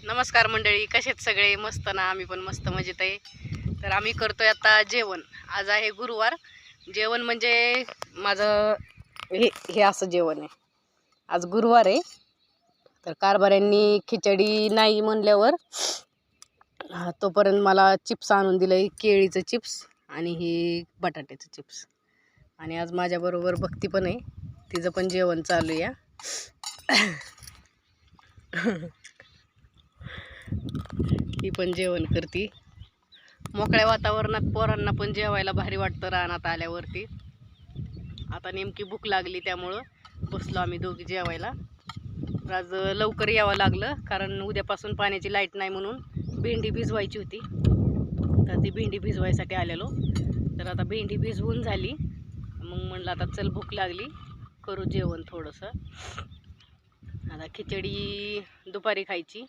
नमस्कार मंडळी, कसेत सगळे? मस्त ना? आम्ही पण मस्त मजेत आहे. तर आम्ही करतोय आता जेवण. आज आहे गुरुवार. जेवण म्हणजे माझं हे असं जेवण आहे. आज गुरुवार आहे, तर कारभाऱ्यांनी खिचडी नाही म्हणल्यावर तोपर्यंत मला चिप्स आणून दिलंय, केळीचं चिप्स आणि ही बटाट्याचं चिप्स. आणि आज माझ्याबरोबर भक्ती पण आहे, तिचं पण जेवण चालू आहे. ती पण जेवण करते. मोकळ्या वातावरणात पोरांना पण जेवायला भारी वाटतं रानात आल्यावरती. आता नेमकी भूक लागली त्यामुळं बसलो आम्ही दोघी जेवायला. आज लवकर यावं लागलं कारण उद्यापासून पाण्याची लाईट नाही म्हणून भेंडी भिजवायची होती. तर ती भेंडी भिजवायसाठी आलेलो. तर आता भेंडी भिजवून झाली, मग म्हणलं आता चल भूक लागली, करू जेवण थोडंसं. आता खिचडी दुपारी खायची,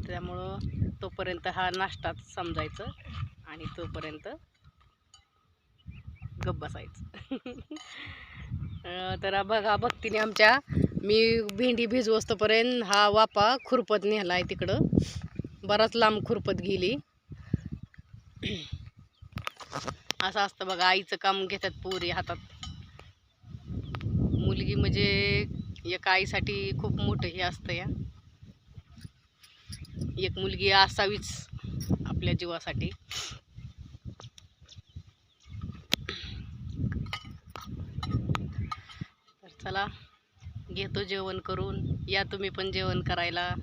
त्यामुळं तोपर्यंत हा नाश्ताच समजायचं आणि तोपर्यंत गप्प बसायचं. तर बघा, भक्तीने आमच्या मी भेंडी भिजवस्तोपर्यंत हा वापा खुरपत नेला आहे तिकडं. बराच लांब खुरपत गेली. असं असतं बघा, आईचं काम घेतात पोरी हातात. मुलगी म्हणजे एका आईसाठी खूप मोठं हे असतं या. एक मुलगी असावीच आपल्या जीवासाठी. तर चला, घेतो जेवण करून. या तुम्ही पण जेवण करायला.